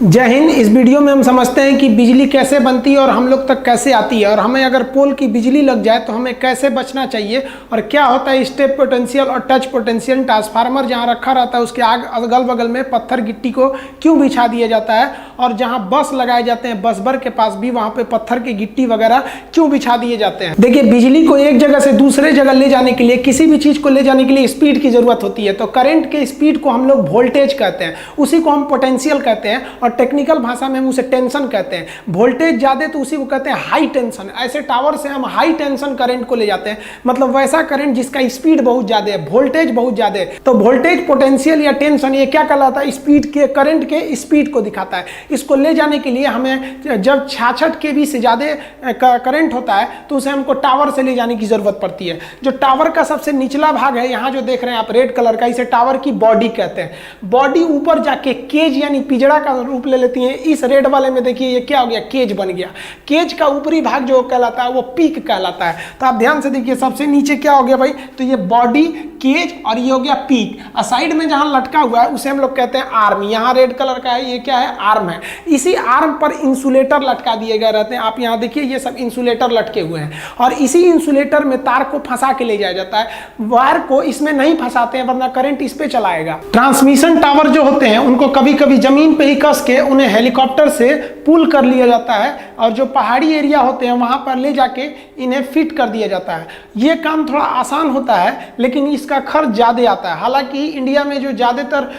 जय हिंद। इस वीडियो में हम समझते हैं कि बिजली कैसे बनती है और हम लोग तक कैसे आती है, और हमें अगर पोल की बिजली लग जाए तो हमें कैसे बचना चाहिए, और क्या होता है स्टेप पोटेंशियल और टच पोटेंशियल। ट्रांसफार्मर जहां रखा रहता है उसके अगल बगल में पत्थर गिट्टी को क्यों बिछा दिया जाता है, और जहां बस लगाए जाते हैं बस भर के पास भी वहां पे पत्थर की गिट्टी वगैरह क्यों बिछा दिए जाते हैं। देखिए, बिजली को एक जगह से दूसरे जगह ले जाने के लिए, किसी भी चीज को ले जाने के लिए स्पीड की जरूरत होती है। तो करंट के स्पीड को हम लोग वोल्टेज कहते हैं, उसी को हम पोटेंशियल कहते हैं, और टेक्निकल भाषा में हम उसे टेंशन कहते हैं। वोल्टेज ज्यादा तो उसी को कहते हैं हाई टेंशन। ऐसे टावर से हम हाई टेंशन करंट को ले जाते हैं, मतलब वैसा करंट जिसका स्पीड बहुत ज्यादा है, वोल्टेज बहुत ज्यादा है। तो वोल्टेज, पोटेंशियल या टेंशन ये क्या कहलाता है? स्पीड के, करंट के स्पीड को दिखाता है। इसको ले जाने के लिए हमें जब 66 kV से ज्यादा करंट होता है तो उसे हमको टावर से ले जाने की जरूरत पड़ती है। जो टावर का सबसे निचला भाग है, यहाँ जो देख रहे हैं आप रेड कलर का, इसे टावर की बॉडी कहते हैं। बॉडी ऊपर जाके केज यानी पिंजड़ा का रूप ले लेती है। इस रेड वाले में देखिए ये क्या हो गया, केज बन गया। केज का ऊपरी भाग जो कहलाता है वो पीक कहलाता है। तो आप ध्यान से देखिए, सबसे नीचे क्या हो गया भाई, तो ये बॉडी, केज और ये हो गया पीक। और साइड में जहां लटका हुआ है उसे हम लोग कहते हैं आर्म। यहाँ रेड कलर का है, ये क्या है, आर्म है। इसी आर्म पर इंसुलेटर लटका दिए गए रहते हैं। आप यहाँ देखिए ये सब इंसुलेटर लटके हुए हैं, और इसी इंसुलेटर में तार को फंसा के ले जाया जाता है। वायर को इसमें नहीं फंसाते हैं वरना करंट इस पे चलाएगा। ट्रांसमिशन टावर जो होते हैं उनको कभी कभी जमीन पे ही कस के उन्हें हेलीकॉप्टर से पुल कर लिया जाता है, और जो पहाड़ी एरिया होते हैं वहां पर ले जाके इन्हें फिट कर दिया जाता है। ये काम थोड़ा आसान होता है लेकिन इसका खर्च ज्यादा आता है। हालांकि इंडिया में जो ज्यादातर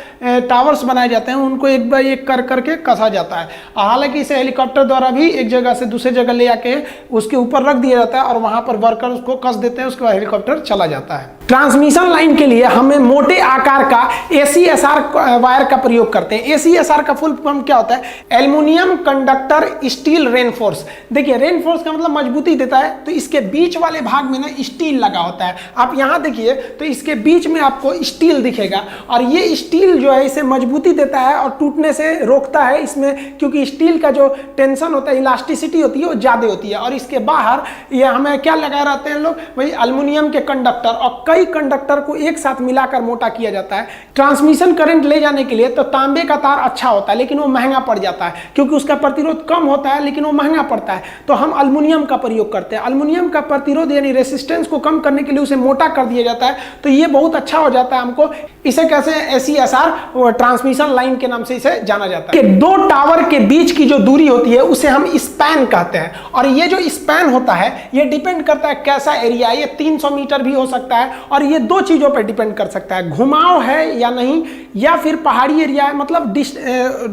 टावर्स बनाए जाते हैं उनको एक बार एक कर करके कसा जाता है। हालांकि इसे हेलीकॉप्टर द्वारा भी एक जगह से दूसरे जगह ले जाके उसके ऊपर रख दिया जाता है, और वहां पर वर्कर उसको कस देते हैं, उसके बाद हेलीकॉप्टर चला जाता है। ट्रांसमिशन लाइन के लिए हमें मोटे आकार का ACSR वायर का प्रयोग करते हैं। ACSR का फुल फॉर्म क्या होता है? Aluminium conductor steel reinforce. देखिए, रेनफोर्स का मतलब मजबूती देता है, तो इसके बीच वाले भाग में ना स्टील लगा होता है। आप यहां देखिए तो इसके बीच में आपको स्टील दिखेगा, और ये स्टील जो है इसे मजबूती देता है और टूटने से रोकता है इसमें, क्योंकि स्टील का जो टेंशन होता है, इलास्टिसिटी होती है वो ज्यादा होती है। और इसके बाहर ये हमें क्या लगाए रहते हैं लोग, वही एल्युमिनियम के कंडक्टर, और कई कंडक्टर को एक साथ मिलाकर मोटा किया जाता है। ट्रांसमिशन करंट ले जाने के लिए तो तांबे का तार अच्छा होता है लेकिन वो महंगा पड़ जाता है, क्योंकि उसका प्रतिरोध कम होता है लेकिन वो महंगा पड़ता है। तो हम एल्युमिनियम का प्रयोग करते हैं। एल्युमिनियम का प्रतिरोध यानी रेसिस्टेंस को कम करने के लिए उसे मोटा कर दिया जाता है, तो ये बहुत अच्छा हो जाता है हमको। इसे कैसे, ACSR ट्रांसमिशन लाइन के नाम से इसे जाना जाता है। कि दो टावर के बीच की जो दूरी होती है उसे हम स्पैन कहते हैं, और ये जो स्पैन होता है ये डिपेंड करता है कैसा एरिया है। ये 300 मीटर भी हो सकता है, और ये दो चीजों पर डिपेंड कर सकता है, घुमाव है या नहीं, या फिर पहाड़ी एरिया है, मतलब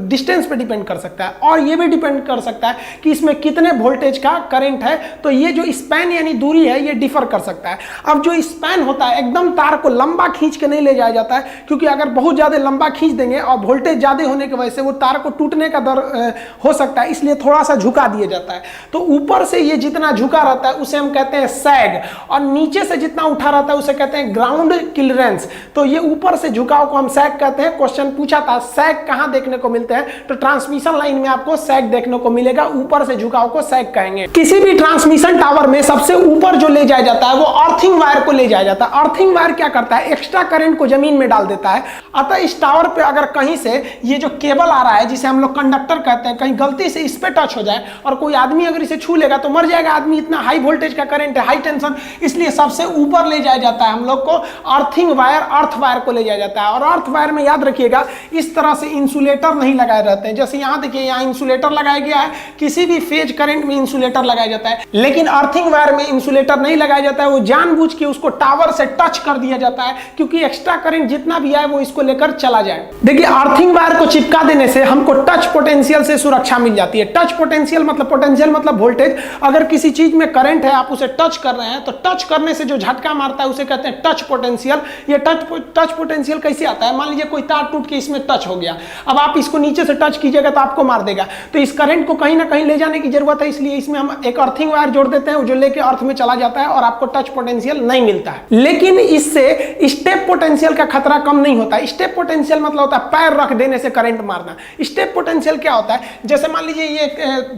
डिस्टेंस पे डिपेंड कर सकता है। और ये भी डिपेंड कर सकता है कि इसमें कितने वोल्टेज का करंट है। तो ये जो स्पैन यानी दूरी है ये डिफर कर सकता है। अब जो स्पैन होता है, एकदम तार को लंबा खींच के नहीं ले जाया जाता है, क्योंकि अगर बहुत ज्यादा लंबा खींच देंगे और वोल्टेज ज्यादा होने की वजह से वो तार को टूटने का डर हो सकता है, इसलिए थोड़ा सा झुका दिया जाता है। तो ऊपर से ये जितना झुका रहता है उसे हम कहते हैं सैग, और नीचे से जितना उठा रहता है उसे कहते हैं ग्राउंड क्लियरेंस। तो ये ऊपर से झुकाव को हम सैग कहते हैं। क्वेश्चन पूछा था सैग कहां देखने को मिलते हैं, तो ट्रांसमिशन लाइन में आपको सैग देखने को मिलेगा। ऊपर से झुकाव को सैग कहेंगे। किसी भी ट्रांसमिशन टावर में सबसे ऊपर जो ले जाया जाता है वो अर्थिंग वायर को ले जाया जाता है। अर्थिंग वायर क्या करता है, एक्स्ट्रा करंट को जमीन में डाल देता है। अतः इस टावर पे अगर कहीं से ये जो केबल आ रहा है, जिसे हम लोग कंडक्टर कहते हैं, कहीं गलती से इस पे टच हो जाए और कोई आदमी अगर इसे छू लेगा तो मर जाएगा आदमी। इतना हाई वोल्टेज का करंट है, हाई टेंशन, इसलिए सबसे ऊपर ले जाया जाता है हम लोग को अर्थिंग वायर, अर्थ वायर को ले जाया जाता है। और अर्थ वायर में याद रखिएगा इस तरह से इंसुलेटर नहीं लगाए रहते हैं। जैसे यहाँ देखिए, यहाँ इंसुलेटर लगाया गया है, किसी भी फेज करंट में इंसुलेटर लगाया जाता है, लेकिन अर्थिंग वायर में इंसुलेटर नहीं लगाया जाता है। वो जानबूझ के उसको टावर से टच कर दिया जाता है, क्योंकि एक्स्ट्रा करंट जितना भी आए वो इसको लेकर चला जाए। देखिए, अर्थिंग वायर को चिपका देने से हमको टच पोटेंशियल से सुरक्षा मिल जाती है। टच पोटेंशियल मतलब वोल्टेज। अगर किसी चीज में करंट है, आप उसे टच कर रहे हैं, तो टच करने से जो झटका मारता है उसे कहते हैं टच पोटेंशियल। ये टच पोटेंशियल कैसे आता है? मान लीजिए कोई तार टूट के इसमें टच हो गया, अब आप इसको नीचे से टच कीजिएगा तो आपको मार देगा। तो इस करंट को कहीं ना कहीं ले जाने की जरूरत है, इसलिए इसमें हम एक अर्थिंग वायर जोड़ देते हैं जो लेके अर्थ में चला जाता है, और आपको टच पोटेंशियल नहीं मिलता है। लेकिन इससे स्टेप पोटेंशियल का खतरा कम नहीं होता। स्टेप पोटेंशियल मतलब होता है पैर रख देने से करंट मारना। स्टेप पोटेंशियल क्या होता है, जैसे मान लीजिए ये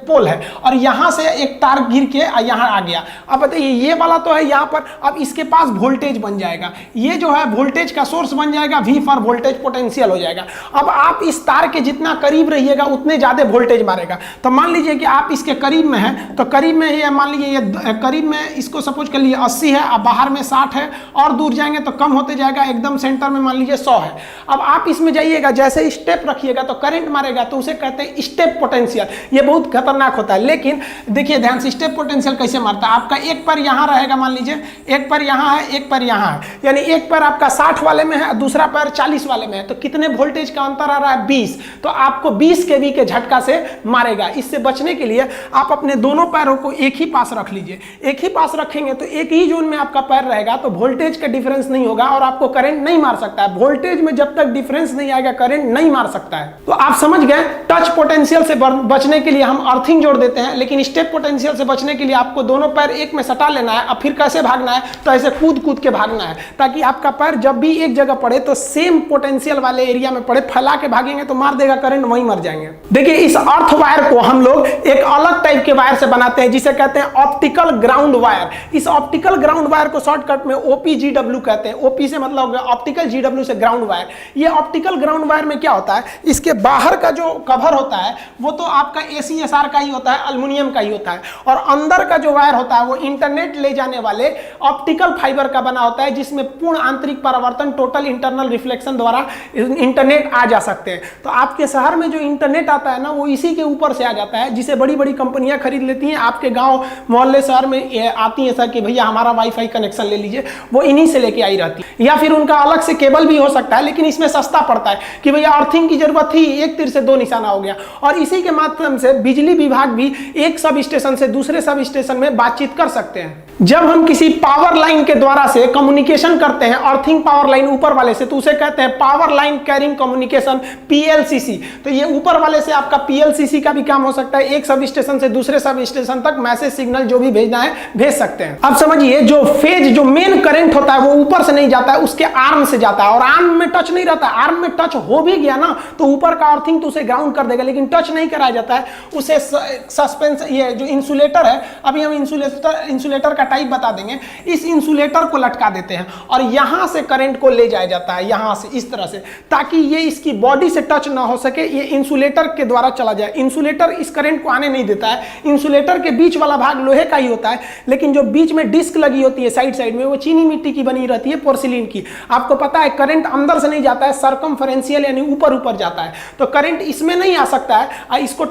पोल है और यहां से एक तार गिर के यहां आ गया। अब बताइए, ये वाला तो है यहां पर, अब इसके पास वोल्टेज बन जाएगा। ये जो है वोल्टेज का सोर्स बन जाएगा, V for voltage step potential हो जाएगा। अब आप इस तार के जितना करीब रहिएगा उतने ज्यादा वोल्टेज मारेगा। तो मान लीजिए कि आप इसके करीब में हैं, तो करीब में ये मान लीजिए ये करीब में इसको सपोज कर लिए 80 है, अब बाहर में 60 है, और दूर जाएंगे तो कम होते जाएगा, एकदम सेंटर में मान लीजिए 100 है। अब आप इसमें जाइएगा, जैसे स्टेप रखिएगा तो करंट मारेगा, तो उसे कहते हैं स्टेप पोटेंशियल। ये बहुत खतरनाक होता है। लेकिन देखिए ध्यान से, स्टेप पोटेंशियल कैसे मारता है। आपका एक पैर यहाँ रहेगा, मान लीजिए एक पैर यहाँ है, एक पैर यहाँ है, यानी एक पैर आपका 60 वाले में है, दूसरा पैर 40 वाले में है, तो कितने वोल्टेज का अंतर आ रहा है? 20। तो आपको 20 केवी के झटका से मारेगा। इससे बचने के लिए आप अपने दोनों पैरों को एक ही पास रख लीजिए। एक ही पास रखेंगे तो एक ही जोन में आपका पैर रहेगा, तो वोल्टेज का डिफरेंस नहीं होगा और आपको करंट नहीं मार सकता है। वोल्टेज में जब तक डिफरेंस नहीं आएगा करंट नहीं मार सकता है। तो आप समझ गए, टच पोटेंशियल से बचने के लिए हम अर्थिंग जोड़ देते हैं, लेकिन स्टेप पोटेंशियल से बचने के लिए आपको दोनों पैर एक में सटा लेना है। अब फिर कैसे भागना है? तो ऐसे कूद कूद के भागना है, ताकि आपका पैर जब भी एक जगह पड़े तो सेम पोटेंशियल वाले एरिया में पड़े। फैला के भागेंगे तो मार देगा करंट, वहीं मर जाएंगे। देखिए इस अर्थ वायर को हम लोग एक अलग टाइप के वायर से बनाते हैं, जिसे कहते हैं ऑप्टिकल ग्राउंड वायर। इस ऑप्टिकल ग्राउंड वायर को शॉर्टकट में OPGW कहते हैं। OP से मतलब हो गया ऑप्टिकल, GW से ग्राउंड वायर। ये ऑप्टिकल ग्राउंड वायर में क्या होता है, इसके बाहर का जो कवर होता है वो तो आपका ACSR का ही होता है, एल्युमिनियम का ही होता है, और अंदर का जो वायर होता है वो इंटरनेट ले जाने वाले ऑप्टिकल फाइबर का बना होता है, जिसमें पूर्ण आंतरिक परावर्तन, टोटल इंटरनल रिफ्लेक्शन द्वारा इंटरनेट आ जा सकते हैं। तो आपके शहर में जो इंटरनेट आता है ना, वो इसी के ऊपर से आ जाता है, जिसे बड़ी बड़ी कंपनियां खरीद लेती हैं। आपके गांव मोहल्ले शहर में आती है सर कि भैया हमारा वाईफाई कनेक्शन ले लीजिए, वो इन्हीं से लेके आई रहती है। या फिर उनका अलग से केबल भी हो सकता है, लेकिन इसमें सस्ता पड़ता है कि भैया अर्थिंग की जरूरत थी, एक तीर से दो निशाना हो गया। और इसी के माध्यम से बिजली विभाग भी एक सब स्टेशन से दूसरे सब स्टेशन में बातचीत कर सकते हैं। जब हम किसी पावर लाइन के द्वारा से कम्युनिकेशन करते हैं, अर्थिंग पावर लाइन ऊपर वाले से, तो उसे कहते हैं power line carrying communication, PLCC। तो ये ऊपर वाले से आपका PLCC का भी काम हो सकता है, एक सब स्टेशन से दूसरे सब स्टेशन तक मैसेज सिग्नल जो भी भेजना है भेज सकते हैं। अब समझिए, जो फेज, जो मेन करंट होता है वो ऊपर से नहीं जाता है, उसके आर्म से जाता है, और आर्म में टच नहीं रहता। आर्म में टच हो भी गया ना तो ऊपर का अर्थिंग तो उसे ग्राउंड कर देगा, लेकिन टच नहीं कराया जाता है उसे। सस्पेंस, ये जो इंसुलेटर है, अभी हम इंसुलेटर का टाइप बता देंगे। इस इंसुलेटर को लटका देते हैं और यहां से करंट को ले जाया जाता है, यहां से इस तरह से, ताकि ये इसकी बॉडी से टच ना हो सके, ये इंसुलेटर के द्वारा चला जाए। इंसुलेटर इस करंट को आने नहीं देता है। इंसुलेटर के बीच वाला भाग लोहे का ही होता है, लेकिन जो बीच में डिस्क लगी होती है साइड साइड में, वो चीनी मिट्टी की बनी रहती है, पोर्सिलिन की। आपको पता है करंट अंदर से नहीं जाता है, सर्कमफेरेंशियल यानी ऊपर ऊपर जाता है। तो करंट इसमें नहीं आ सकता है, इसको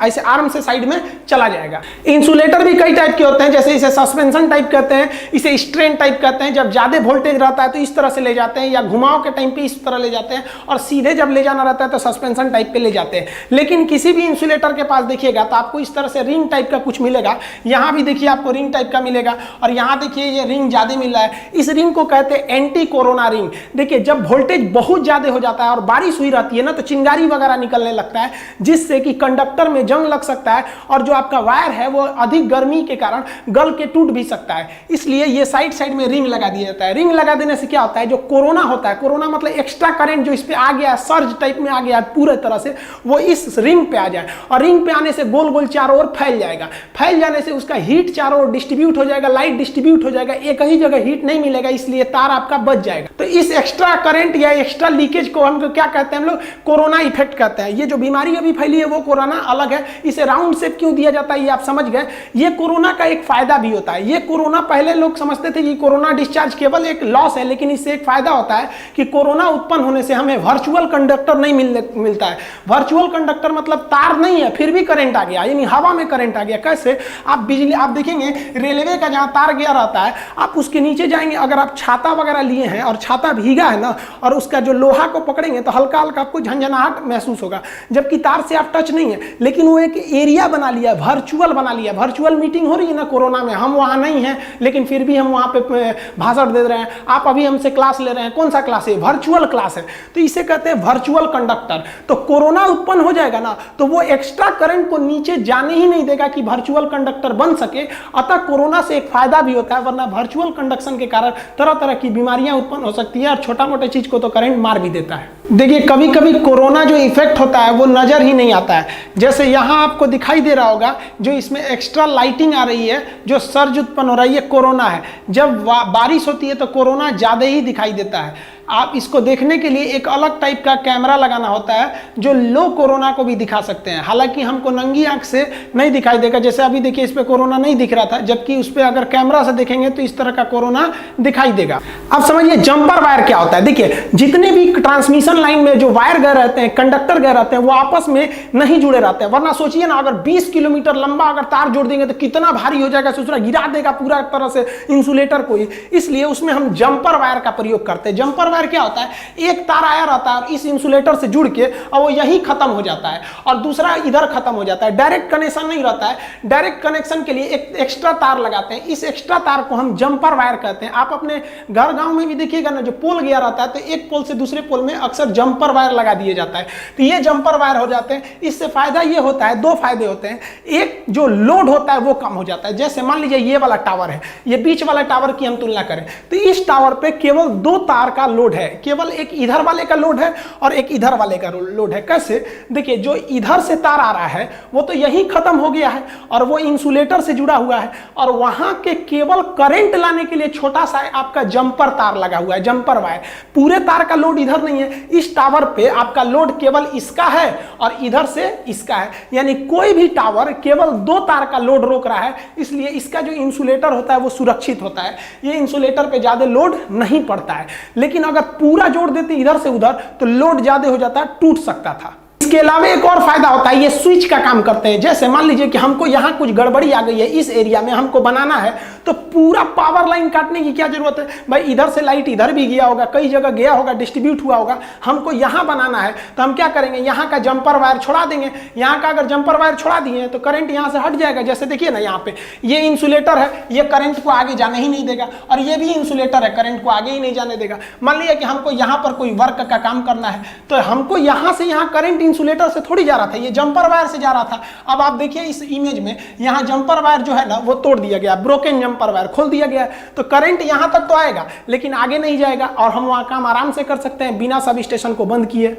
ऐसे आर्म से साइड में चला जाएगा। इंसुलेटर भी कई टाइप के होते हैं, जैसे इसे सस्पेंशन टाइप कहते हैं, इसे स्ट्रेन टाइप कहते हैं। जब ज्यादा वोल्टेज रहता है तो इस तरह से ले जाते हैं, या घुमाव के टाइम पे इस तरह ले जाते हैं, और सीधे जब ले जाना रहता है तो सस्पेंशन टाइप पे ले जाते हैं। लेकिन किसी भी इंसुलेटर के पास देखिएगा तो आपको इस तरह से रिंग टाइप का कुछ मिलेगा। यहां भी देखिए आपको रिंग टाइप का मिलेगा, और यहां देखिए ये रिंग ज्यादा मिल रहा है। इस रिंग को कहते हैं एंटी कोरोना रिंग। देखिए जब वोल्टेज बहुत ज्यादा हो जाता है और बारिश हुई रहती है ना, तो चिंगारी वगैरह निकलने लगता है, जिससे कि कंडक्टर में जंग लग सकता है, और जो आपका वायर है वो अधिक गर्मी के कारण गल के टूट भी सकता है। इसलिए ये साइड साइड में रिंग लगा दिया जाता है। रिंग लगा देने से क्या होता है, जो कोरोना होता है, कोरोना मतलब एक्स्ट्रा करंट जो इस पे आ गया, सर्ज टाइप में आ गया पूरे तरह से, वो इस रिंग पे आ जाए, और रिंग पे आने से गोल गोल चारों ओर फैल जाएगा। फैल जाने से उसका हीट चारों ओर डिस्ट्रीब्यूट हो जाएगा, लाइट डिस्ट्रीब्यूट हो जाएगा, एक ही जगह हीट नहीं मिलेगा, इसलिए तार आपका बच जाएगा। तो इस एक्स्ट्रा करंट या एक्स्ट्रा लीकेज को हम क्या कहते हैं, हम लोग कोरोना इफेक्ट कहते हैं। ये जो बीमारी अभी फैली है वो कोरोना अलग है। इसे राउंड शेप क्यों दिया जाता है ये आप समझ गए। ये कोरोना का एक फायदा भी होता है। ये कोरोना, पहले लोग समझते थे कि कोरोना डिस्चार्ज केवल एक लॉस है, लेकिन इससे एक फायदा होता है कि कोरोना उत्पन्न होने से हमें वर्चुअल कंडक्टर नहीं मिलता है। वर्चुअल कंडक्टर मतलब तार नहीं है, फिर भी करंट आ गया, यानी हवा में करंट आ गया। कैसे? आप बिजली, आप देखेंगे रेलवे का जहां तार गया रहता है, आप उसके नीचे जाएंगे, अगर आप छाता वगैरह लिए हैं और छाता भीगा है ना, और उसका जो लोहा को पकड़ेंगे तो हल्का हल्का आपको झंझनाहट महसूस होगा, जबकि तार से आप टच नहीं है। लेकिन वो एक एरिया बना लिया, वर्चुअल बना लिया। वर्चुअल मीटिंग हो रही है ना कोरोना में, हम वहां नहीं हैं, लेकिन फिर भी हम वहां पे भाषण दे रहे हैं। आप अभी हमसे क्लास ले रहे हैं, कौन सा क्लास है? वर्चुअल क्लास है। तो इसे कहते हैं वर्चुअल कंडक्टर। तो कोरोना उत्पन्न हो जाएगा ना, तो वो एक्स्ट्रा करंट को नीचे जाने ही नहीं देगा कि वर्चुअल कंडक्टर बन सके। अतः कोरोना से एक फायदा भी होता है, वरना वर्चुअल कंडक्शन के कारण तरह तरह की बीमारियां उत्पन्न हो सकती है, और छोटा मोटा चीज को तो करंट मार भी देता है। देखिए कभी कभी कोरोना जो इफेक्ट होता है वो नजर ही नहीं आता है। जैसे यहां आपको दिखाई दे रहा होगा, जो इसमें एक्स्ट्रा लाइटिंग आ रही है, जो सर्ज उत्पन्न हो रहा है, ये कोरोना है। जब बारिश होती है तो कोरोना ज्यादा ही दिखाई देता है। आप इसको देखने के लिए एक अलग टाइप का कैमरा लगाना होता है जो लो कोरोना को भी दिखा सकते हैं। हालांकि हमको नंगी आंख से नहीं दिखाई देगा, जैसे अभी देखिए इस पे कोरोना नहीं दिख रहा था, जबकि उस पे अगर कैमरा से देखेंगे तो इस तरह का कोरोना दिखाई देगा। अब समझिए जंपर वायर क्या होता है। देखिए जितने भी ट्रांसमिशन लाइन में जो वायर गए रहते हैं, कंडक्टर गए रहते हैं, वो आपस में नहीं जुड़े रहते हैं। वरना सोचिए ना, अगर 20 किलोमीटर लंबा अगर तार जोड़ देंगे तो कितना भारी हो जाएगा, दूसरा गिरा देगा पूरा तरह से इंसुलेटर को ही। इसलिए उसमें हम जंपर वायर का प्रयोग करते हैं। जंपर वायर क्या होता है, एक तार आया रहता है और इस इंसुलेटर से जुड़ के और वो यही खत्म हो जाता है और दूसरा इधर खत्म हो जाता है। डायरेक्ट कनेक्शन नहीं रहता है। डायरेक्ट कनेक्शन के लिए एक एक्स्ट्रा तार लगाते हैं। इस एक्स्ट्रा तार को हम जंपर वायर कहते हैं। आप अपने घर गांव में भी देखिएगा ना, जो पोल गया रहता है तो एक पोल से दूसरे पोल में अक्सर जंपर वायर लगा दिया जाता है, तो ये जंपर वायर हो जाते हैं। इससे फायदा ये होता है, दो फायदे होते हैं। एक, जो लोड होता है वो कम हो जाता है। जैसे मान लीजिए ये वाला टावर है, ये बीच वाला टावर की हम तुलना करें तो इस टावर पे केवल 2 तार का लोड है, केवल एक इधर वाले का लोड है और एक इधर वाले का लोड है। कैसे, देखिए जो इधर से तार आ रहा है वो तो यही खत्म हो गया है और वो इंसुलेटर से जुड़ा हुआ है, और वहां के केवल करंट लाने के लिए छोटा सा आपका जंपर तार लगा हुआ है, जंपर वायर। पूरे तार का लोड इधर नहीं है। इस टावर पे आपका लोड केवल इसका है और इधर से इसका है, यानी कोई भी टावर केवल 2 तार का लोड रोक रहा है। इसलिए इसका जो इंसुलेटर होता है वो सुरक्षित होता है। ये इंसुलेटर पे ज्यादा लोड नहीं पड़ता है। लेकिन अगर पूरा जोड़ देते इधर से उधर तो लोड ज्यादा हो जाता है, टूट सकता था। इसके अलावा एक और फायदा होता है, ये स्विच का काम करते हैं। जैसे मान लीजिए कि हमको यहाँ कुछ गड़बड़ी आ गई है, इस एरिया में हमको बनाना है, तो पूरा पावर लाइन काटने की क्या जरूरत है भाई। इधर से लाइट इधर भी गया होगा, कई जगह गया होगा, डिस्ट्रीब्यूट हुआ होगा, हमको यहाँ बनाना है तो हम क्या करेंगे, यहाँ का जंपर वायर छोड़ा देंगे। यहाँ का अगर जंपर वायर छोड़ा दिए तो करंट यहाँ से हट जाएगा। जैसे देखिए ना, यहाँ पे ये इंसुलेटर है, ये करंट को आगे जाने ही नहीं देगा, और ये भी इंसुलेटर है, करंट को आगे ही नहीं जाने देगा। मान लीजिए कि हमको यहाँ पर कोई वर्क का काम करना है तो हमको यहाँ से यहाँ करंट इंसुलेटर से थोड़ी जा रहा था, ये जंपर वायर से जा रहा था। अब आप देखिए इस इमेज में यहाँ जंपर वायर जो है ना वो तोड़ दिया गया, ब्रोकन जंपर वायर खोल दिया गया, तो करंट यहाँ तक तो आएगा लेकिन आगे नहीं जाएगा और हम वहाँ काम आराम से कर सकते हैं बिना सब स्टेशन को बंद किए।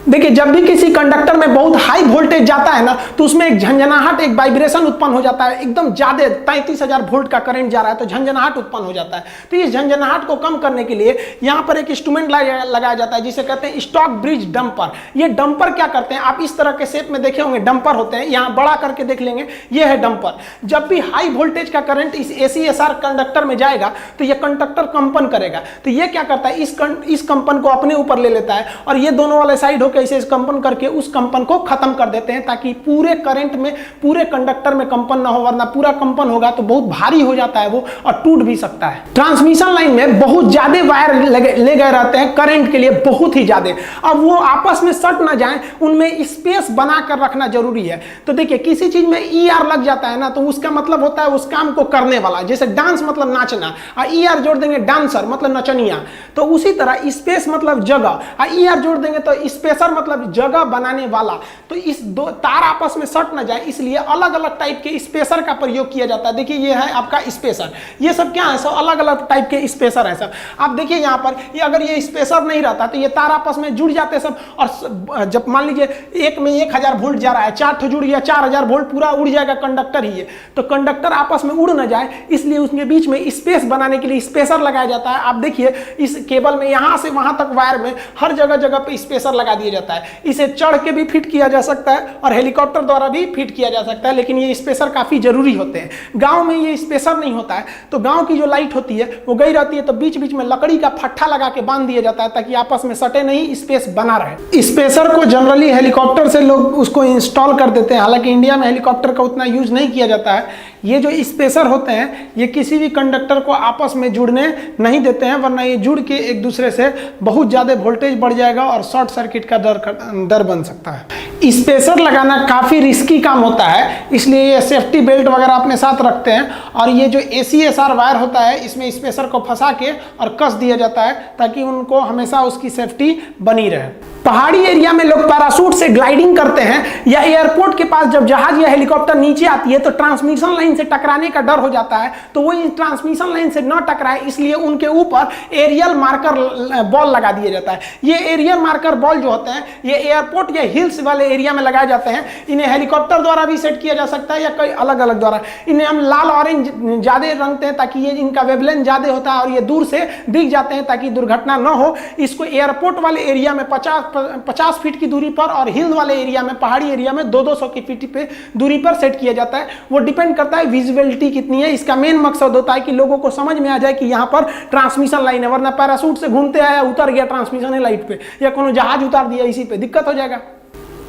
देखिए जब भी किसी कंडक्टर में बहुत हाई वोल्टेज जाता है ना तो उसमें एक झंझनाहट, एक वाइब्रेशन उत्पन्न हो जाता है। एकदम ज्यादा 33,000 वोल्ट का करंट जा रहा है तो झंझनाहट उत्पन्न हो जाता है। तो इस झंझनाहट को कम करने के लिए यहाँ पर एक इंस्ट्रूमेंट लगाया जाता है जिसे कहते हैं स्टॉक ब्रिज डंपर। ये डंपर क्या करते हैं, आप इस तरह के शेप में देखे होंगे डंपर होते हैं, यहाँ बड़ा करके देख लेंगे, ये है डंपर। जब भी हाई वोल्टेज का करंट इस ACSR कंडक्टर में जाएगा तो ये कंडक्टर कंपन करेगा। तो ये क्या करता है, इस कंपन को अपने ऊपर ले लेता है और ये दोनों वाले साइड कैसे इस कंपन करके उस कंपन को खत्म कर देते हैं, ताकि पूरे करंट में, पूरे कंडक्टर में कंपन ना हो, वरना पूरा कंपन होगा तो बहुत भारी हो जाता है वो और टूट भी सकता है। ट्रांसमिशन लाइन में बहुत ज्यादा वायर ले गए रहते हैं करंट के लिए, बहुत ही ज्यादा। अब वो आपस में सट ना जाए, उनमें स्पेस बनाकर रखना जरूरी है। तो देखिए किसी चीज में ER लग जाता है ना तो उसका मतलब होता है उस काम को करने वाला। जैसे डांस मतलब नाचना, और ER जोड़ देंगे डांसर मतलब नचनिया, तो उसी तरह स्पेस मतलब जगह, और ER जोड़ देंगे तो स्पेसर मतलब जगह बनाने वाला। तो इस दो तार आपस में सट ना जाए इसलिए अलग अलग टाइप के स्पेसर का प्रयोग किया जाता है। देखिए ये है आपका स्पेसर, ये सब क्या है, सब अलग अलग टाइप के स्पेसर है सब। आप देखिए यहाँ पर ये अगर ये स्पेसर नहीं रहता तो ये तार आपस में जुड़ जाते सब, और जब मान लीजिए एक में 1000 वोल्ट जा रहा है, 4 ठो जुड़ गया 4000 वोल्ट, पूरा उड़ जाएगा कंडक्टर ही है। तो कंडक्टर आपस में उड़ ना जाए इसलिए उसके बीच में स्पेस बनाने के लिए स्पेसर लगाया जाता है। आप देखिए इस केबल में यहाँ से वहां तक वायर में हर जगह जगह पे स्पेसर लगा दिया जाता है। इसे चढ़ के भी फिट किया जा सकता है और हेलीकॉप्टर द्वारा भी फिट किया जा सकता है, लेकिन ये स्पेसर काफी जरूरी होते हैं। गांव में ये स्पेसर नहीं होता है तो गांव की जो लाइट होती है वो गई रहती है, तो बीच बीच में लकड़ी का फट्टा लगा के बांध दिया जाता है ताकि आपस में सटे नहीं, स्पेस बना रहे। स्पेसर को जनरली हेलीकॉप्टर से लोग उसको इंस्टॉल कर देते हैं, हालांकि इंडिया में हेलीकॉप्टर का उतना यूज नहीं किया जाता है। ये जो स्पेसर होते हैं ये किसी भी कंडक्टर को आपस में जुड़ने नहीं देते हैं, वरना ये जुड़ के एक दूसरे से बहुत ज्यादा वोल्टेज बढ़ जाएगा और शॉर्ट सर्किट का डर बन सकता है। स्पेसर लगाना काफी रिस्की काम होता है, इसलिए ये सेफ्टी बेल्ट वगैरह अपने साथ रखते हैं। और ये जो ACSR वायर होता है इसमें स्पेसर को फंसा के और कस दिया जाता है ताकि उनको हमेशा उसकी सेफ्टी बनी रहे। पहाड़ी एरिया में लोग पैराशूट से ग्लाइडिंग करते हैं या एयरपोर्ट के पास जब जहाज या हेलीकॉप्टर नीचे आती है तो ट्रांसमिशन लाइन से टकराने का डर हो जाता है, तो वो इस ट्रांसमिशन लाइन से न टकराए इसलिए उनके ऊपर एरियल मार्कर बॉल लगा दिया जाता है। ये एरियल मार्कर बॉल जो होते हैं ये एयरपोर्ट या हिल्स वाले एरिया में लगाए जाते हैं। इन्हें हेलीकॉप्टर द्वारा भी सेट किया जा सकता है या कई अलग अलग द्वारा। इन्हें हम लाल ऑरेंज ज्यादा रंगते हैं ताकि ये इनका वेवलेंथ ज्यादा होता है और ये दूर से दिख जाते हैं ताकि दुर्घटना न हो। इसको एयरपोर्ट वाले एरिया में 50 फीट की दूरी पर और हिल वाले एरिया में, पहाड़ी एरिया में 200 की फीट पे दूरी पर सेट किया जाता है। वो डिपेंड करता है विजिबिलिटी कितनी है। इसका मेन मकसद होता है कि लोगों को समझ में आ जाए कि यहाँ पर ट्रांसमिशन लाइन है, वरना पैराशूट से घूमते आया उतर गया ट्रांसमिशन लाइन पे या कोनो जहाज उतार दिया इसी पे, दिक्कत हो जाएगा।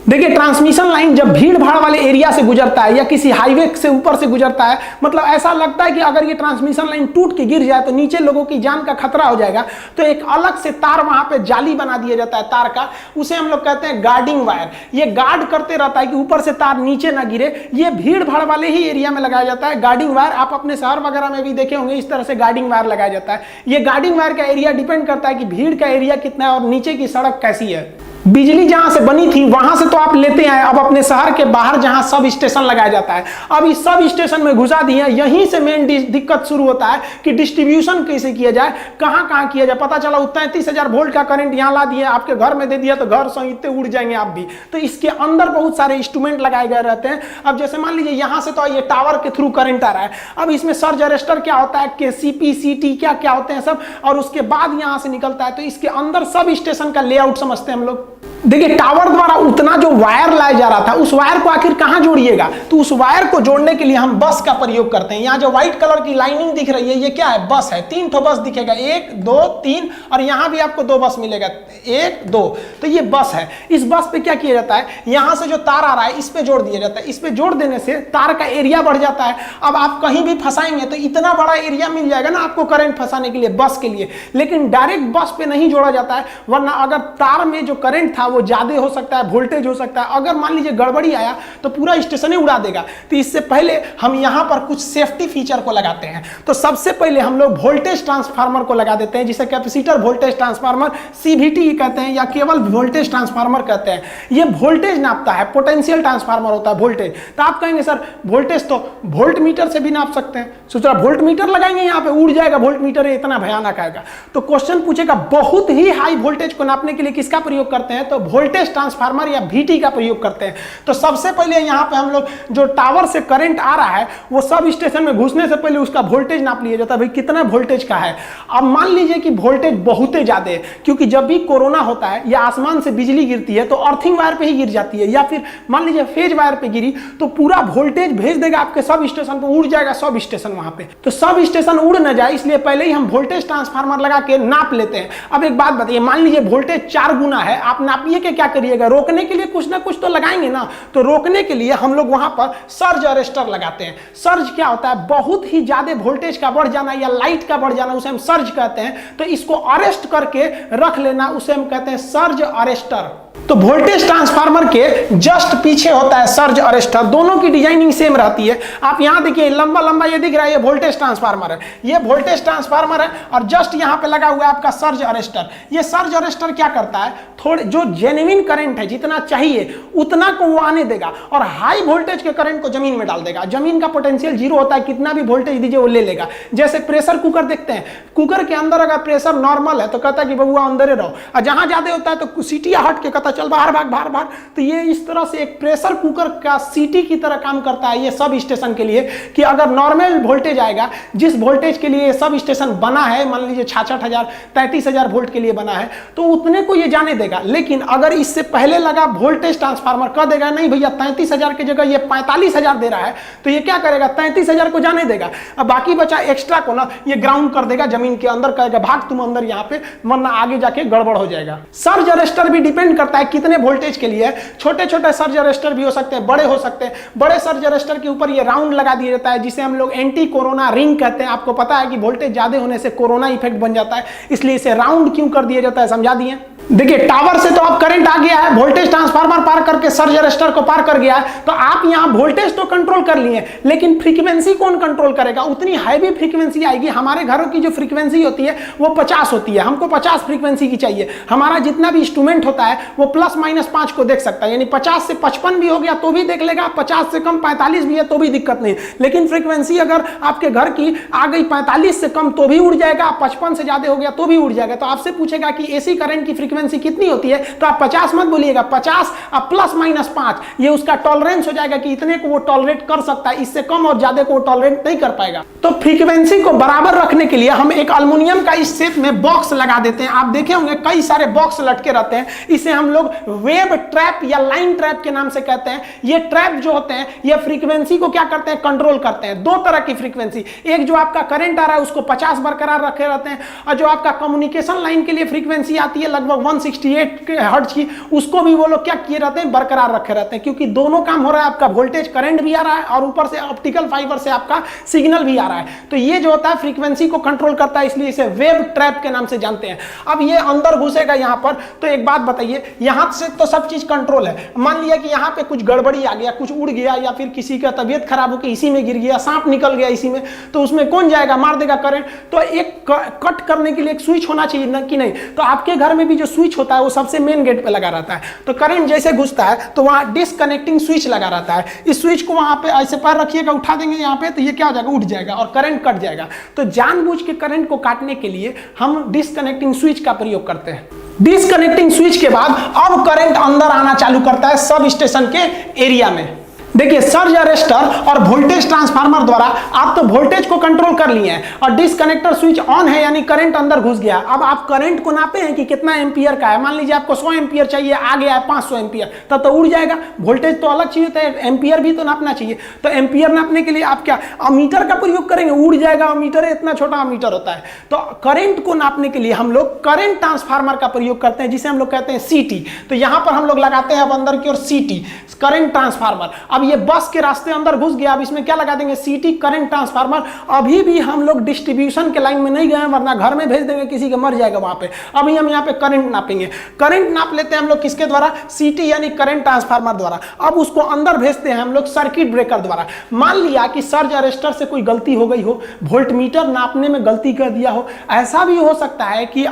देखिए ट्रांसमिशन लाइन जब भीड़ भाड़ वाले एरिया से गुजरता है या किसी हाईवे से ऊपर से गुजरता है, मतलब ऐसा लगता है कि अगर ये ट्रांसमिशन लाइन टूट के गिर जाए तो नीचे लोगों की जान का खतरा हो जाएगा, तो एक अलग से तार वहां पे जाली बना दिया जाता है तार का, उसे हम लोग कहते हैं गार्डिंग वायर। ये गार्ड करते रहता है कि ऊपर से तार नीचे ना गिरे। ये भीड़ भाड़ वाले ही एरिया में लगाया जाता है गार्डिंग वायर। आप अपने शहर वगैरह में भी देखे होंगे इस तरह से गार्डिंग वायर लगाया जाता है। ये गार्डिंग वायर का एरिया डिपेंड करता है कि भीड़ का एरिया कितना है और नीचे की सड़क कैसी है। बिजली जहां से बनी थी वहां से तो आप लेते हैं, अब अपने शहर के बाहर जहां सब स्टेशन लगाया जाता है, अब इस सब स्टेशन में घुसा दिए। यहीं से मेन दिक्कत शुरू होता है कि डिस्ट्रीब्यूशन कैसे किया जाए, कहां कहां किया जाए। पता चला 33,000 वोल्ट का करंट यहां ला दिए, आपके घर में दे दिया तो घर सहित उड़ जाएंगे आप भी। तो इसके अंदर बहुत सारे इंस्ट्रूमेंट लगाए गए रहते हैं। अब जैसे मान लीजिए यहां से तो ये टावर के थ्रू करंट आ रहा है, अब इसमें सर्ज अरेस्टर क्या होता है, केसीपी सीटी क्या क्या होते हैं सब, और उसके बाद यहां से निकलता है। तो इसके अंदर सब स्टेशन का लेआउट समझते हैं हम लोग। देखिए टावर द्वारा उतना जो वायर लाया जा रहा था उस वायर को आखिर कहां जोड़िएगा, तो उस वायर को जोड़ने के लिए हम बस का प्रयोग करते हैं। यहाँ जो व्हाइट कलर की लाइनिंग दिख रही है ये क्या है, बस है। 3 ठो बस दिखेगा, 1 2 3, और यहाँ भी आपको 2 बस मिलेगा, 1 2। तो ये बस है। इस बस पे क्या किया जाता है, यहाँ से जो तार आ रहा है इस पे जोड़ दिया जाता है। इस पे जोड़ देने से तार का एरिया बढ़ जाता है। अब आप कहीं भी फंसाएंगे तो इतना बड़ा एरिया मिल जाएगा ना आपको करंट फंसाने के लिए बस के लिए। लेकिन डायरेक्ट बस पे नहीं जोड़ा जाता है, वरना अगर तार में जो करंट था वो ज्यादा हो सकता है, वोल्टेज हो सकता है। अगर मान लीजिए गड़बड़ी आया तो पूरा स्टेशन ही उड़ा देगा। तो इससे पहले हम यहां पर कुछ सेफ्टी फीचर को लगाते हैं। तो सबसे पहले हम लोग वोल्टेज ट्रांसफार्मर को लगा देते हैं, जिसे कैपेसिटर वोल्टेज ट्रांसफार्मर सीवीटी कहते हैं या केवल वोल्टेज ट्रांसफार्मर कहते हैं। ये वोल्टेज नापता है, पोटेंशियल ट्रांसफार्मर होता है वोल्टेज। तो आप कहेंगे सर वोल्टेज तो वोल्ट मीटर से भी नाप सकते हैं, सोचा वोल्ट मीटर लगाएंगे यहाँ पे उड़ जाएगा वोल्ट मीटर, इतना भयानक आएगा। तो क्वेश्चन पूछेगा बहुत ही हाई वोल्टेज को नापने के लिए किसका प्रयोग करते हैं, तो वोल्टेज ट्रांसफार्मर या VT का प्रयोग करते हैं। तो सबसे पहले यहाँ पे हम लोग जो टावर से करंट आ रहा है वो सब स्टेशन में घुसने से पहले उसका वोल्टेज नाप लिया जाता है, भाई कितना वोल्टेज का है। अब मान लीजिए कि वोल्टेज बहुत ही ज्यादा है, क्योंकि जब भी कोरोना होता है या आसमान से बिजली गिरती है तो अर्थिंग वायर पे ही गिर जाती है, या फिर मान लीजिए फेज वायर पे गिरी तो पूरा वोल्टेज भेज देगा आपके सब स्टेशन पे, उड़ जाएगा सब स्टेशन वहां पे। तो सब स्टेशन उड़ न जाए इसलिए पहले ही हम वोल्टेज ट्रांसफार्मर लगा के नाप लेते हैं। अब एक बात बताइए, मान लीजिए वोल्टेज 4 गुना है, आप नापिए के क्या करिएगा, रोकने के लिए कुछ ना कुछ तो लगाएंगे ना। तो रोकने के लिए हम लोग वहां पर सर्ज अरेस्टर लगाते हैं। सर्ज क्या होता है, बहुत ही ज्यादा वोल्टेज का बढ़ जाना या लाइट का बढ़ जाना, उसे हम सर्ज कहते हैं। तो इसको अरेस्ट करके रख लेना, उसे हम कहते हैं सर्ज अरेस्टर। तो वोल्टेज ट्रांसफार्मर के जस्ट पीछे होता है सर्ज अरेस्टर। दोनों की डिजाइनिंग सेम रहती है। आप यहां देखिए लंबा लंबा ये दिख रहा है, ये वोल्टेज ट्रांसफार्मर है, ये वोल्टेज ट्रांसफार्मर है, और जस्ट यहां पे लगा हुआ है आपका सर्ज अरेस्टर। ये सर्ज अरेस्टर क्या करता है, थोड़े जो जेन्युइन करंट है जितना चाहिए उतना को वो आने देगा, और हाई वोल्टेज के करंट को जमीन में डाल देगा। जमीन का पोटेंशियल 0 होता है, कितना भी वोल्टेज दीजिए वो ले लेगा। जैसे प्रेशर कुकर देखते हैं, कुकर के अंदर अगर प्रेशर नॉर्मल है तो कहता है कि बबुआ अंदर ही रहो, और जहां ज्यादा होता है तो सीटी हट के कहता चल बाहर भाग बाहर भाग। तो ये इस तरह से एक प्रेशर कुकर का सीटी की तरह काम करता है ये सब स्टेशन के लिए, कि अगर नॉर्मल वोल्टेज आएगा, जिस वोल्टेज के लिए सब स्टेशन बना है, मान लीजिए 66,000 33,000 वोल्ट के लिए बना है, तो उतने को ये जाने देगा। लेकिन अगर इससे पहले लगा वोल्टेज ट्रांसफार्मर कह देगा नहीं भैया 33,000 की जगह ये 45,000 दे रहा है, तो ये क्या करेगा, 33,000 को जाने देगा। अब बाकी बचा एक्स्ट्रा को ना ये ग्राउंड कर देगा जमीन के अंदर, कहेगा भाग तुम अंदर यहाँ पे, वरना आगे जाके गड़बड़ हो जाएगा। सर्ज अरेस्टर भी डिपेंड करता है कितने वोल्टेज के लिए। छोटे छोटे सर्ज अरेस्टर भी हो सकते हैं, बड़े हो सकते हैं। बड़े सर्ज अरेस्टर के ऊपर ये राउंड लगा दिया जाता है, जिसे हम लोग एंटी कोरोना रिंग कहते हैं। आपको पता है कि वोल्टेज ज्यादा होने से कोरोना इफेक्ट बन जाता है, इसलिए इसे राउंड क्यों कर दिया जाता है समझा दिए। देखिए टावर से तो अब करंट आ गया है, वोल्टेज ट्रांसफार्मर पार करके सर्ज अरेस्टर को पार कर गया है, तो आप यहां वोल्टेज तो कंट्रोल कर लिए, लेकिन फ्रीक्वेंसी कौन कंट्रोल करेगा। उतनी हैवी फ्रीक्वेंसी आएगी। हमारे घरों की जो फ्रीक्वेंसी होती है वो 50 होती है, हमको 50 फ्रीक्वेंसी की चाहिए। हमारा जितना भी इंस्ट्रूमेंट होता है वो प्लस माइनस 5 को देख सकता है, यानी 50 से 55 भी हो गया तो भी देख लेगा, 50 से कम 45 भी है तो भी दिक्कत नहीं। लेकिन फ्रीक्वेंसी अगर आपके घर की आ गई 45 से कम तो भी उड़ जाएगा, 55 से ज्यादा हो गया तो भी उड़ जाएगा। तो आपसे पूछेगा कि एसी करंट की फ्रीक्वेंसी कितनी होती है, तो आप 50 मत बोलिएगा, 50 अब प्लस माइनस 5 ये उसका टॉलरेंस हो जाएगा कि इतने को वो टॉलरेट कर सकता है, इससे कम और ज्यादा को वो टॉलरेट नहीं कर पाएगा। तो फ्रीक्वेंसी को बराबर रखने के लिए हम एक एल्युमिनियम का इस शेप में बॉक्स लगा देते हैं। आप देखे होंगे कई सारे बॉक्स लटके रहते हैं, इसे हम लोग वेव ट्रैप या लाइन ट्रैप के नाम से कहते हैं। ये ट्रैप जो होते हैं ये फ्रीक्वेंसी को क्या करते हैं, कंट्रोल करते हैं। दो तरह की फ्रीक्वेंसी, एक जो आपका करंट आ रहा है उसको 50 बरकरार रखे रहते हैं, और जो आपका कम्युनिकेशन लाइन के लिए फ्रीक्वेंसी आती है लगभग 168 हर्ट्ज की, उसको भी वो लोग क्या किए रहते हैं, बरकरार रखे रहते हैं। क्योंकि दोनों काम हो रहा है, आपका वोल्टेज करंट भी आ रहा है और ऊपर से ऑप्टिकल फाइबर से आपका सिग्नल भी आ रहा है। तो ये जो होता है फ्रीक्वेंसी को कंट्रोल करता है, इसलिए इसे वेव ट्रैप के नाम से जानते हैं। अब ये अंदर घुसेगा यहां पर, तो एक बात बताइए, यहां से तो सब चीज कंट्रोल है। मान लिया कि यहां पे कुछ गड़बड़ी आ गया, कुछ उड़ गया, या फिर किसी का तबीयत खराब होकर इसी में गिर गया, सांप निकल गया इसी में, तो उसमें कौन जाएगा, मार देगा करंट। तो एक कट करने के लिए एक स्विच होना चाहिए ना, कि नहीं। तो आपके घर में भी जो स्विच होता है वो सबसे मेन गेट पे लगा रहता है। तो करंट जैसे घुसता है तो वहां डिस्कनेक्टिंग स्विच लगा रहता है। इस स्विच को वहां पे ऐसे पैर रखिएगा, उठा देंगे यहाँ पे, तो ये क्या हो जाएगा, उठ जाएगा और करंट कट जाएगा। तो जानबूझ के करंट को काटने के लिए हम डिस्कनेक्टिंग स्विच का प्रयोग करते हैं। डिस्कनेक्टिंग स्विच के बाद अब करंट अंदर आना चालू करता है सब स्टेशन के एरिया में। देखिए, सर्ज अरेस्टर और वोल्टेज ट्रांसफार्मर द्वारा आप तो वोल्टेज को कंट्रोल कर लिए हैं, और डिस्कनेक्टर स्विच ऑन है यानी करंट अंदर घुस गया। अब आप करंट को नापे हैं कि कितना एम्पियर का है। मान लीजिए आपको 100 एम्पियर चाहिए, आ गया है 500 एम्पियर, तब तो उड़ जाएगा। वोल्टेज तो अलग चीज होता है, एम्पियर भी तो नापना चाहिए। तो एम्पियर नापने के लिए आप क्या अमीटर का प्रयोग करेंगे, उड़ जाएगा। अमीटर इतना छोटा अमीटर होता है। तो करंट को नापने के लिए हम लोग करंट ट्रांसफार्मर का प्रयोग करते हैं, जिसे हम लोग कहते हैं सीटी। तो यहां पर हम लोग लगाते हैं अब अंदर की ओर सीटी, करंट ट्रांसफार्मर। अब ये बस के रास्ते अंदर घुस गया, अब इसमें क्या लगा देंगे, सीटी करंट ट्रांसफार्मर। अभी भी हम लोग डिस्ट्रीब्यूशन के लाइन में नहीं गए, वरना घर में भेज देंगे, किसी का मर जाएगा वहां पे। अभी हम यहाँ पे करंट नापेंगे। करंट नाप लेते हैं हम लोग किसके द्वारा, सीटी यानी करंट ट्रांसफार्मर द्वारा। अब उसको अंदर भेजते हैं हम लोग सर्किट ब्रेकर द्वारा। मान लिया कि सर्ज अरेस्टर से कोई गलती हो गई हो, वोल्टमीटर नापने में गलती कर दिया हो। ऐसा भी हो सकता है कि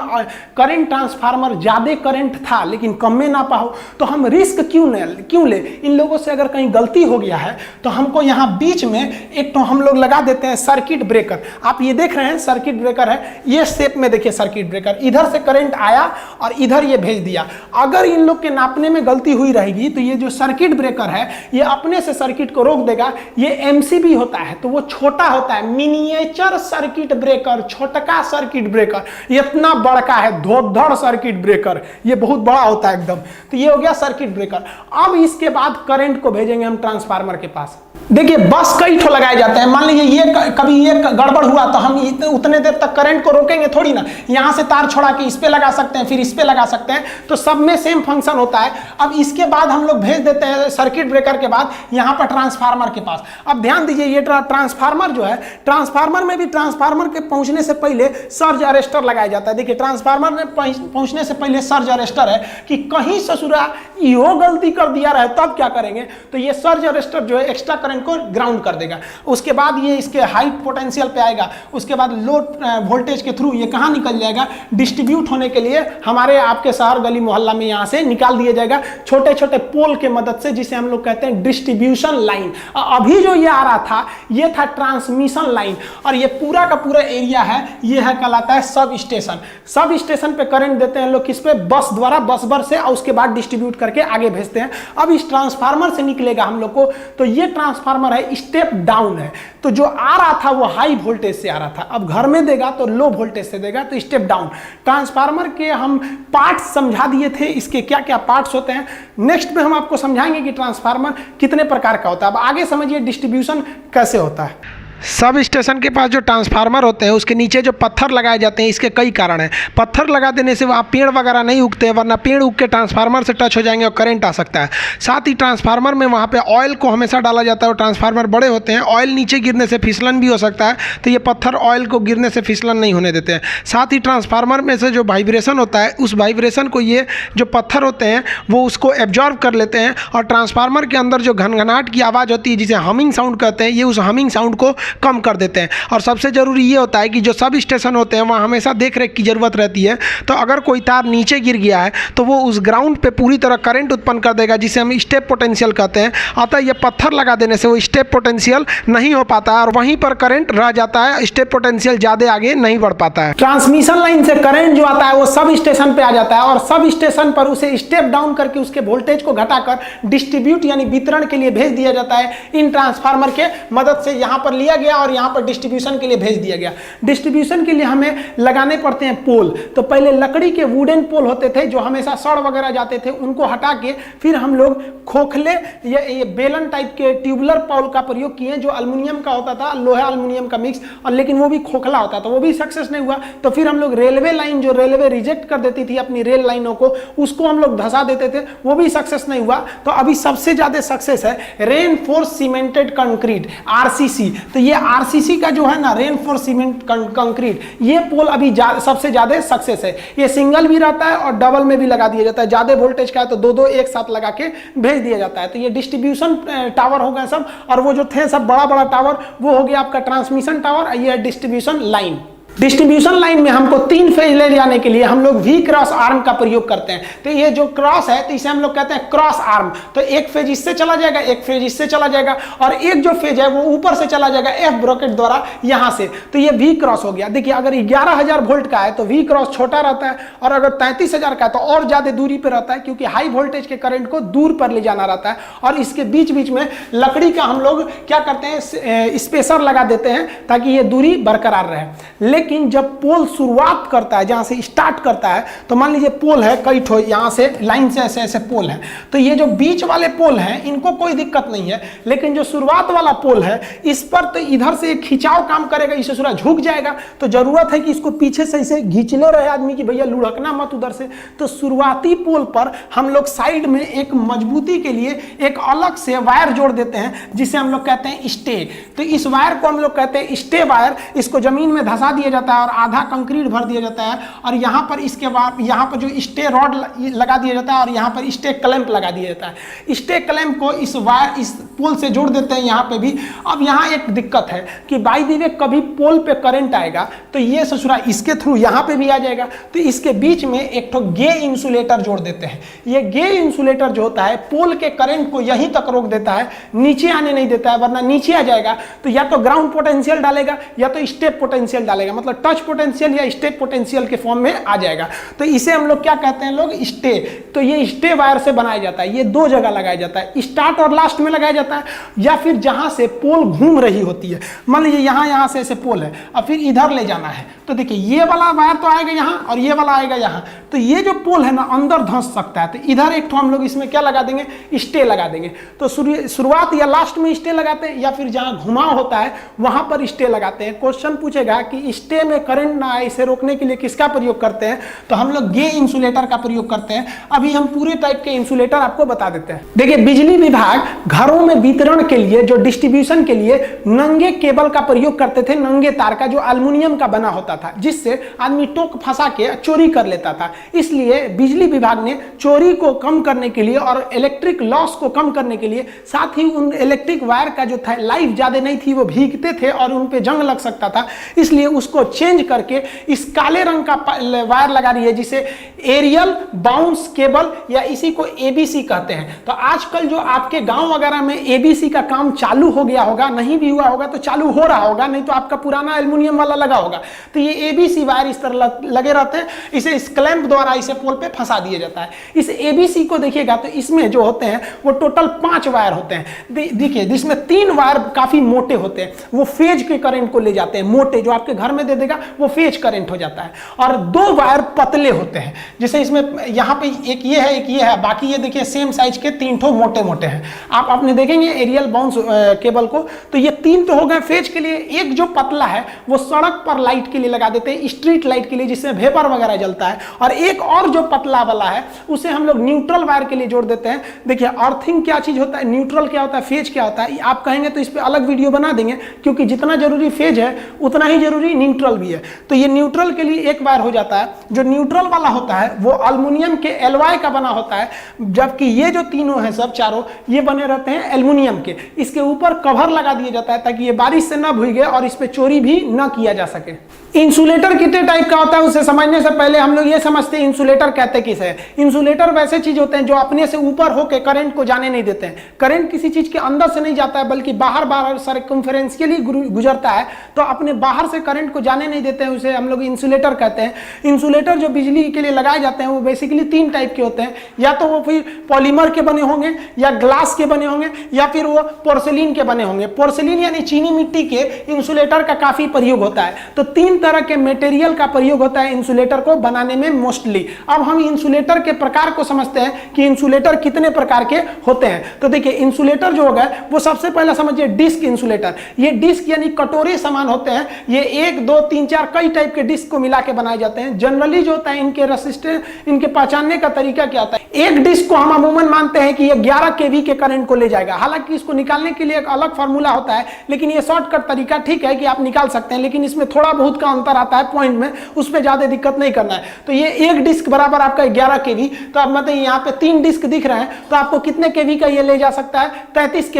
करंट ट्रांसफार्मर ज्यादा करंट था लेकिन कम में नापा हो। तो हम रिस्क क्यों ले, इन लोगों से अगर कहीं गलती हो गया है तो हमको यहां बीच में एक तो हम लोग लगा देते हैं सर्किट ब्रेकर। आप ये देख रहे हैं सर्किट ब्रेकर है, ये शेप में देखिए सर्किट ब्रेकर। इधर से करंट आया और इधर ये भेज दिया। अगर इन लोग के नापने में गलती हुई रहेगी तो ये जो सर्किट ब्रेकर है ये अपने से सर्किट को रोक देगा। ये एमसीबी होता है तो वो छोटा होता है, मिनिएचर सर्किट ब्रेकर, छोटका सर्किट ब्रेकर। इतना बड़का है धोधड़ सर्किट ब्रेकर, ये बहुत बड़ा होता है एकदम। तो ये हो गया सर्किट ब्रेकर। अब इसके बाद करंट को भेजेंगे हम ट्रांसफार्मर के पास। देखिए, बस कई ठो लगाए जाते हैं। मान लीजिए ये कभी ये गड़बड़ हुआ तो हम उतने देर तक करंट को रोकेंगे थोड़ी ना। यहां से तार छोड़ा के इस पे लगा सकते हैं, फिर इस पे लगा सकते हैं, तो सब में सेम फंक्शन होता है। अब इसके बाद हम लोग भेज देते हैं सर्किट ब्रेकर के बाद यहां पर ट्रांसफार्मर के पास। अब ध्यान दीजिए, ये ट्रांसफार्मर जो है, ट्रांसफार्मर में भी ट्रांसफार्मर के पहुंचने से पहले सर्ज अरेस्टर लगाया जाता है। देखिए, ट्रांसफार्मर में पहुंचने से पहले सर्ज अरेस्टर है कि कहीं ससुरा यो गलती कर दिया रहे तब क्या करेंगे, तो ये सर्ज अरेस्टर जो है एक्स्ट्रा करंट को ग्राउंड कर देगा। उसके बाद ये इसके हाई पोटेंशियल पे आएगा, उसके बाद लो वोल्टेज के थ्रू ये कहां निकल जाएगा, डिस्ट्रीब्यूट होने के लिए हमारे आपके शहर गली मोहल्ला में यहां से निकाल दिया जाएगा छोटे छोटे पोल के मदद से, जिसे हम लोग कहते हैं डिस्ट्रीब्यूशन लाइन। अभी जो ये आ रहा था ये था ट्रांसमिशन लाइन, और ये पूरा का पूरा एरिया है ये है कहलाता है सब स्टेशन। सब स्टेशन पे करंट देते हैं लोग किस पे, बस द्वारा, बस भर से, और उसके बाद डिस्ट्रीब्यूट करके आगे भेजते हैं। अब इस ट्रांसफार्मर से निकलेगा हम लोग को, तो ये ट्रांसफार्मर है स्टेप डाउन है। तो जो आ रहा था वो हाई वोल्टेज से आ रहा था, अब घर में देगा तो लो वोल्टेज से देगा, तो स्टेप डाउन। ट्रांसफार्मर के हम पार्ट्स समझा दिए थे, इसके क्या क्या पार्ट्स होते हैं। नेक्स्ट में हम आपको समझाएंगे कि ट्रांसफार्मर कितने प्रकार का होता है। अब आगे समझिए डिस्ट्रीब्यूशन कैसे होता है। सब स्टेशन के पास जो ट्रांसफार्मर होते हैं उसके नीचे जो पत्थर लगाए जाते हैं, इसके कई कारण हैं। पत्थर लगा देने से वहाँ पेड़ वगैरह नहीं उगते हैं, वरना पेड़ उग के ट्रांसफार्मर से टच हो जाएंगे और करंट आ सकता है। साथ ही ट्रांसफार्मर में वहाँ पे ऑयल को हमेशा डाला जाता है, और ट्रांसफार्मर बड़े होते हैं, ऑयल नीचे गिरने से फिसलन भी हो सकता है, तो ये पत्थर ऑयल को गिरने से फिसलन नहीं होने देते हैं। साथ ही ट्रांसफार्मर में से जो वाइब्रेशन होता है, उस वाइब्रेशन को ये जो पत्थर होते हैं वो उसको एब्जॉर्व कर लेते हैं, और ट्रांसफार्मर के अंदर जो घनघनाट की आवाज़ होती है जिसे हमिंग साउंड कहते हैं, ये उस हमिंग साउंड को कम कर देते हैं। और सबसे ज़रूरी ये होता है कि जो सब स्टेशन होते हैं वहाँ हमेशा देख रेख की ज़रूरत रहती है। तो अगर कोई तार नीचे गिर गया है तो वो उस ग्राउंड पे पूरी तरह करंट उत्पन्न कर देगा, जिसे हम स्टेप पोटेंशियल कहते हैं। अतः ये पत्थर लगा देने से वो स्टेप पोटेंशियल नहीं हो पाता है और वहीं पर करंट रह जाता है, स्टेप पोटेंशियल ज़्यादा आगे नहीं बढ़ पाता है। ट्रांसमिशन लाइन से करंट जो आता है वो सब स्टेशन पे आ जाता है और सब स्टेशन पर उसे स्टेप डाउन करके उसके वोल्टेज को घटाकर डिस्ट्रीब्यूट यानी वितरण के लिए भेज दिया जाता है। इन ट्रांसफार्मर के मदद से यहाँ पर लिया गया और यहाँ पर डिस्ट्रीब्यूशन के लिए भेज दिया गया। डिस्ट्रीब्यूशन के लिए हमें लगाने पड़ते हैं पोल। तो पहले लकड़ी के वुडन पोल होते थे जो हमेशा सड़ वगैरह जाते थे, उनको हटा के फिर हम लोग खोखले या ये बेलन टाइप के ट्यूबुलर पोल का प्रयोग किए जो एल्युमिनियम का होता था, लोहा एल्युमिनियम का मिक्स, और लेकिन वो भी खोखला होता था, वो भी सक्सेस नहीं हुआ। तो फिर हम लोग रेलवे लाइन, जो रेलवे रिजेक्ट कर देती थी अपनी रेल लाइनों को, उसको हम लोग धंसा देते थे, वो भी सक्सेस नहीं हुआ। तो अभी सबसे ज्यादा सक्सेस है रेनफोर्स सीमेंटेड कंक्रीट, आरसीसी। तो ये आरसीसी का जो है ना, रेनफोर्स सीमेंट कंक्रीट, ये पोल अभी सबसे ज्यादा सक्सेस है। ये सिंगल भी रहता है और डबल में भी लगा दिया जाता है। ज्यादा वोल्टेज का है तो दो दो एक साथ लगा के भेज दिया जाता है। तो ये डिस्ट्रीब्यूशन टावर हो गए सब, और वो जो थे सब बड़ा बड़ा टावर, वो हो गया आपका ट्रांसमिशन टावर। ये डिस्ट्रीब्यूशन लाइन। डिस्ट्रीब्यूशन लाइन में हमको 3 फेज ले जाने के लिए हम लोग वी क्रॉस आर्म का प्रयोग करते हैं। तो ये जो क्रॉस है तो इसे हम लोग कहते हैं क्रॉस आर्म। तो एक फेज इससे चला जाएगा, एक फेज इससे चला जाएगा, और एक जो फेज है वो ऊपर से चला जाएगा एफ ब्रैकेट द्वारा यहां से। तो ये वी क्रॉस हो गया। देखिए अगर 11,000 वोल्ट का है तो वी क्रॉस छोटा रहता है, और अगर 33,000 का है तो और ज्यादा दूरी पर रहता है, क्योंकि हाई वोल्टेज के करंट को दूर पर ले जाना रहता है। और इसके बीच बीच में लकड़ी का हम लोग क्या करते हैं, स्पेसर लगा देते हैं ताकि ये दूरी बरकरार रहे। लेकिन जब पोल शुरुआत करता है, जहां से स्टार्ट करता है, तो मान लीजिए पोल है कई ठो, यहां से लाइन से ऐसे ऐसे पोल है, तो ये जो बीच वाले पोल हैं इनको कोई दिक्कत नहीं है। लेकिन जो शुरुआत वाला पोल है इस पर तो इधर से एक खिंचाव काम करेगा, इसे थोड़ा झुक जाएगा। तो जरूरत है कि इसको पीछे से इसे घींचले रहे आदमी की भैया लुढ़कना मत उधर से। तो शुरुआती पोल पर हम लोग साइड में एक मजबूती के लिए एक अलग से वायर जोड़ देते हैं, जिसे हम लोग कहते हैं स्टे। तो इस वायर को हम लोग कहते हैं स्टे वायर। इसको जमीन में धंसा दिया जाता है और आधा कंक्रीट भर दिया जाता है, और यहाँ पर इसके बाद यहाँ पर जो स्टे रॉड लगा दिया जाता है और यहाँ पर स्टे क्लैंप लगा दिया जाता है। स्टे क्लैंप को इस वायर, इस पोल से जोड़ देते हैं यहाँ पे भी। अब यहाँ एक दिक्कत है कि बाय द वे कभी पोल पे करंट आएगा तो ये ससुरा इसके थ्रू यहाँ पे भी आ जाएगा। तो इसके बीच में एक तो गे इंसुलेटर जोड़ देते हैं। ये गे इंसुलेटर जो होता है पोल के करंट को यहीं तक रोक देता है, नीचे आने नहीं देता है, वरना नीचे आ जाएगा तो या तो ग्राउंड पोटेंशियल डालेगा या तो स्टेप पोटेंशियल डालेगा, मतलब टच पोटेंशियल या स्टेप पोटेंशियल के फॉर्म में आ जाएगा। तो इसे हम लोग क्या कहते हैं लोग, स्टे। तो ये स्टे वायर से बनाया जाता है। ये 2 जगह लगाया जाता है, स्टार्ट और लास्ट में लगाया जाता है, या फिर जहां से पोल घूम रही होती है। मान लीजिए यहां से ऐसे पोल है और फिर इधर ले जाना है, तो देखिए ये वाला वायर तो आएगा यहां और ये वाला आएगा यहां। तो ये जो पोल है ना अंदर धंस सकता है, तो इधर एक तो हम लोग इसमें क्या लगा देंगे, स्टे लगा देंगे। तो शुरुआत या लास्ट में स्टे लगाते हैं, या फिर जहां घुमाव होता है वहां पर स्टे लगाते हैं। क्वेश्चन पूछेगा कि स्टे में करंट ना आए, इसे रोकने के लिए किसका प्रयोग करते हैं, तो हम लोग गे इंसुलेटर का प्रयोग करते हैं। अभी हम पूरे टाइप के इंसुलेटर आपको बता देते हैं। देखिए बिजली विभाग घरों में वितरण के लिए, जो डिस्ट्रीब्यूशन के लिए नंगे केबल का प्रयोग करते थे, नंगे तार का, जो एल्युमिनियम का बना होता था, जिससे आदमी टोक फंसा के चोरी कर लेता था। इसलिए बिजली विभाग ने चोरी को कम करने के लिए और इलेक्ट्रिक लॉस को कम करने के लिए, साथ ही उन इलेक्ट्रिक वायर का जो था लाइफ ज्यादा नहीं थी, वो भीगते थे और उन पे जंग लग सकता था, इसलिए उसको चेंज करके इस काले रंग का वायर लगा रही है, जिसे एरियल बाउंस केबल या इसी को एबीसी कहते हैं। तो आजकल जो आपके गांव वगैरह में एबीसी का काम चालू हो गया होगा, नहीं भी हुआ होगा तो चालू हो रहा होगा, नहीं तो आपका पुराना एल्युमिनियम वाला लगा होगा। तो ये एबीसी वायर इस तरह लगे रहते हैं, इसे इस क्लैंप द्वारा इसे पोल पे फंसा दिया जाता है। इस एबीसी को देखिएगा तो इसमें जो होते हैं वो टोटल 5 वायर होते हैं। देखिए जिसमें 3 वायर काफी मोटे होते हैं, वो फेज के करंट को ले जाते हैं, मोटे जो आपके घर में दे देगा वो फेज करंट हो जाता है, और 2 वायर पतले होते हैं। जैसे इसमें यहाँ पे एक ये है, एक ये है, बाकी ये देखिए सेम साइज के 3 ठो मोटे मोटे हैं। आप अपने देखेंगे एरियल बाउंस केबल को, तो ये 3 तो हो गए फेज के लिए। एक जो पतला है वो सड़क पर लाइट के लिए लगा देते हैं, स्ट्रीट लाइट के लिए, जिससे वेपर वगैरह जलता है, और एक और जो पतला वाला है उसे हम लोग न्यूट्रल वायर के लिए जोड़ देते हैं। देखिए अर्थिंग क्या चीज होता है, न्यूट्रल क्या होता है, फेज क्या होता है, आप कहेंगे तो इस पर अलग वीडियो बना देंगे, क्योंकि जितना जरूरी फेज है उतना ही जरूरी न्यूट्रल भी है। तो ये न्यूट्रल के लिए एक वायर हो जाता है। जो न्यूट्रल वाला होता है वो एल्युमिनियम के एलॉय का बना होता है, जबकि ये जो तीनों हैं सब चारों ये बने रहते हैं एल्युमिनियम के। इसके ऊपर कवर लगा दिया जाता है ताकि ये बारिश से न भीगे और इस पे चोरी भी न किया जा सके। इंसुलेटर कितने टाइप का होता है उसे समझने से पहले हम लोग ये समझते हैं इंसुलेटर कहते किसे है। इंसुलेटर वैसे चीज होते हैं जो अपने से ऊपर होकर करंट को जाने नहीं देते हैं। करंट किसी चीज के अंदर से नहीं जाता है बल्कि बाहर सर्कमफेरेंशियली गुजरता है, तो अपने बाहर से करंट को जाने नहीं देते हैं, उसे हम लोग इंसुलेटर कहते हैं। इंसुलेटर जो बिजली के लिए लगाए जाते हैं वो बेसिकली 3 टाइप के होते हैं, या तो वो फिर पॉलीमर के बने होंगे, या ग्लास के बने होंगे, या फिर वो पोर्सिलीन के बने होंगे। पोर्सिलीन यानी चीनी मिट्टी के इंसुलेटर का काफी प्रयोग होता है। तो 3 तरह के मटेरियल का प्रयोग होता है इंसुलेटर को बनाने में मोस्टली। अब हम इंसुलेटर के प्रकार को समझते हैं कि इंसुलेटर कितने प्रकार के होते हैं। तो देखिए इंसुलेटर जो होगा वो सबसे पहले समझिए डिस्क इंसुलेटर। ये डिस्क यानी कटोरे समान होते हैं। ये 1 2 3 4 कई टाइप के डिस्क को मिला के बनाए जाते हैं। जनरली जो होता है इनके रेसिस्टेंस, इनके पहचानने का तरीका क्या होता है, एक डिस्क को हम अमूमन मानते हैं कि ये 11 kV के करंट को ले जाएगा। हालांकि इसको निकालने के लिए एक अलग फार्मूला होता है, लेकिन ये शॉर्टकट तरीका ठीक है कि आप निकाल सकते हैं, लेकिन इसमें थोड़ा बहुत का अंतर आता है पॉइंट में, उस पर ज्यादा दिक्कत नहीं करना है। तो ये एक डिस्क बराबर आपका 11 kV। तो अब मतलब यहाँ पे 3 डिस्क दिख रहे हैं, तो आपको कितने kV का ये ले जा सकता है, 33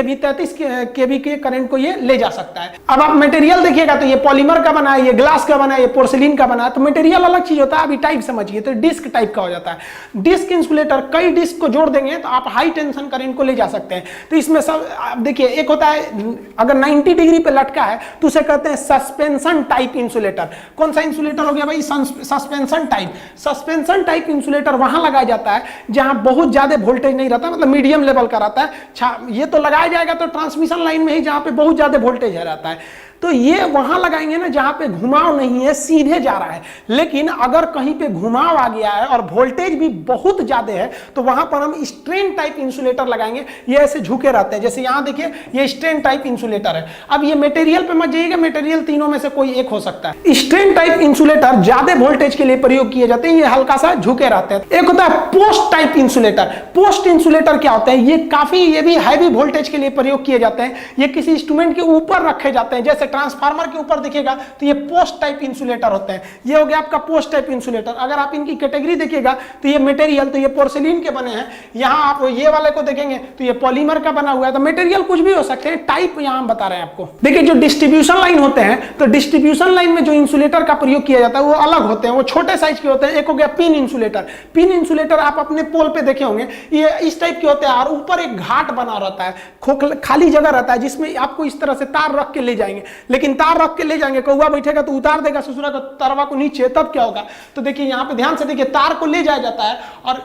kV के करंट को ये ले जा सकता है। अब आप मटेरियल देखिएगा तो ये पॉलीमर का बना है, ये ग्लास का बना है, ये पोर्सिलीन का बना है। तो मटेरियल अलग चीज होता है, अभी टाइप समझिए। तो डिस्क टाइप का हो जाता है। डिस्क इंसुलेटर कई डिस्क को जोड़ देंगे तो आप हाई टेंशन करंट को ले जा सकते हैं। तो इसमें सब देखिए, एक होता है अगर 90 डिग्री पे लटका है तो उसे कहते हैं सस्पेंशन टाइप इंसुलेटर। कौन सा इंसुलेटर हो गया भाई, suspension type. Suspension type insulator वहां लगाया जाता है जहां बहुत ज्यादा वोल्टेज नहीं रहता, मतलब मीडियम लेवल का रहता है। ये तो लगाया जाएगा तो ट्रांसमिशन लाइन में ही जहां पे बहुत ज्यादा वोल्टेज रहता है। तो ये वहां लगाएंगे ना जहां पे घुमाव नहीं है, सीधे जा रहा है। लेकिन अगर कहीं पे घुमाव आ गया है और वोल्टेज भी बहुत ज्यादा है तो वहां पर हम स्ट्रेन टाइप इंसुलेटर लगाएंगे। ये ऐसे झुके रहते हैं, जैसे यहां देखिए ये स्ट्रेन टाइप इंसुलेटर है। अब ये मटेरियल पे मत जाइएगा, मटेरियल तीनों में से कोई एक हो सकता है। स्ट्रेन टाइप इंसुलेटर ज्यादा वोल्टेज के लिए प्रयोग किए जाते हैं, ये हल्का सा झुके रहते हैं। एक होता है post type insulator. Post insulator क्या होता है, ये भी हैवी वोल्टेज के लिए प्रयोग किए जाते हैं। ये किसी इंस्ट्रूमेंट के ऊपर रखे जाते हैं, जैसे ट्रांसफार्मर के ऊपर दिखेगा तो ये पोस्ट टाइप इंसुलेटर होते हैं। ये हो गया आपका पोस्ट टाइप इंसुलेटर। अगर आप इनकी कैटेगरी देखिएगा तो ये मटेरियल, तो ये पोर्सिलीन के बने हैं। यहां आप ये वाले को देखेंगे तो ये पॉलीमर का बना हुआ है। तो मटेरियल कुछ भी हो सकते हैं, टाइप यहां हम बता रहे हैं आपको। देखिए जो डिस्ट्रीब्यूशन लाइन होते हैं, तो डिस्ट्रीब्यूशन लाइन में जो इंसुलेटर का प्रयोग किया जाता है वो अलग होते हैं, वो छोटे साइज के होते हैं। एक हो गया पिन इंसुलेटर। पिन इंसुलेटर आप अपने पोल पे देखे होंगे, ये इस टाइप के होते हैं और ऊपर एक घाट बना रहता है, खाली जगह रहता है जिसमें आपको इस तरह से तार रख के ले जाएंगे। लेकिन तार रख के ले जाएंगे, कौवा बैठेगा तो उतार देगा ससुरा का तरवा को नीचे, तब क्या होगा। तो देखिए यहाँ पे ध्यान से देखिए, तार को ले जाया जाता है और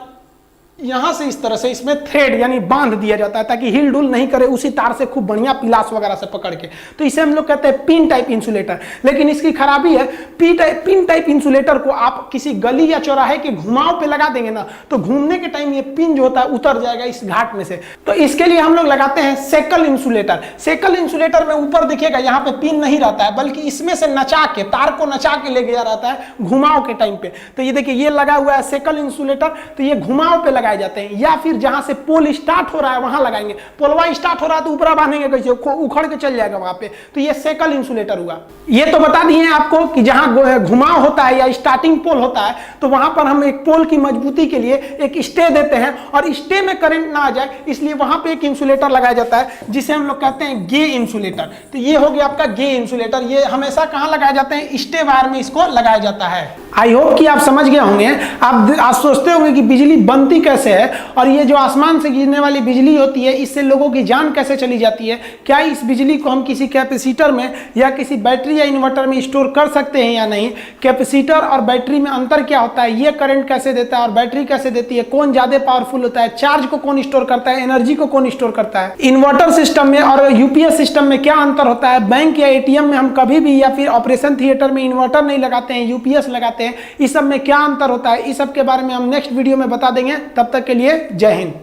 यहां से इस तरह से इसमें थ्रेड यानी बांध दिया जाता है ताकि हिल डुल नहीं करे, उसी तार से खूब बढ़िया पिलास वगैरह से पकड़ के। तो इसे हम लोग कहते हैं पिन टाइप इंसुलेटर। लेकिन इसकी खराबी है, पिन टाइप इंसुलेटर को आप किसी गली या चौराहे के घुमाव पे लगा देंगे ना, तो घूमने के टाइम ये पिन जो होता है उतर जाएगा इस घाट में से। तो इसके लिए हम लोग लगाते हैं सेकल इंसुलेटर। सेकल इंसुलेटर में ऊपर देखिएगा यहाँ पे पिन नहीं रहता है, बल्कि इसमें से नचा के, तार को नचा के ले गया रहता है घुमाव के टाइम पे। तो ये देखिए ये लगा हुआ है सेकल इंसुलेटर। तो ये घुमाव पे लगाए जाते हैं, या फिर जहां से पोल स्टार्ट हो रहा है वहां लगाएंगे। पोलवा स्टार्ट हो रहा है तो ऊपरा बांधेंगे कैसे, उखड़ के चल जाएगा वहां पे। तो ये सेकल इंसुलेटर हुआ। ये तो बता दिए आपको कि जहां घुमाव होता है या स्टार्टिंग पोल होता है तो वहां पर हम एक पोल की मजबूती के लिए एक स्टे देते हैं, और स्टे में करंट ना आ जाए इसलिए वहां पे एक इंसुलेटर लगाया जाता है जिसे हम लोग कहते हैं गे इंसुलेटर। तो ये हो गया आपका गे इंसुलेटर। ये हमेशा कहां लगाए जाते हैं, स्टे वायर में इसको लगाया जाता है। आई होप कि आप समझ गए होंगे। आप आज सोचते होंगे कि बिजली बनती कैसे है, और ये जो आसमान से गिरने वाली बिजली होती है इससे लोगों की जान कैसे चली जाती है, क्या इस बिजली को हम किसी कैपेसिटर में या किसी बैटरी या इन्वर्टर में स्टोर कर सकते हैं या नहीं, कैपेसिटर और बैटरी में अंतर क्या होता है, ये करंट कैसे देता है और बैटरी कैसे देती है, कौन ज्यादा पावरफुल होता है, चार्ज को कौन स्टोर करता है, एनर्जी को कौन स्टोर करता है, इन्वर्टर सिस्टम में और यूपीएस सिस्टम में क्या अंतर होता है, बैंक या एटीएम में हम कभी भी या फिर ऑपरेशन थिएटर में इन्वर्टर नहीं लगाते हैं, यूपीएस लगाते हैं, इस सब में क्या अंतर होता है, इस सब के बारे में हम नेक्स्ट वीडियो में बता देंगे। तब तक के लिए जय हिंद।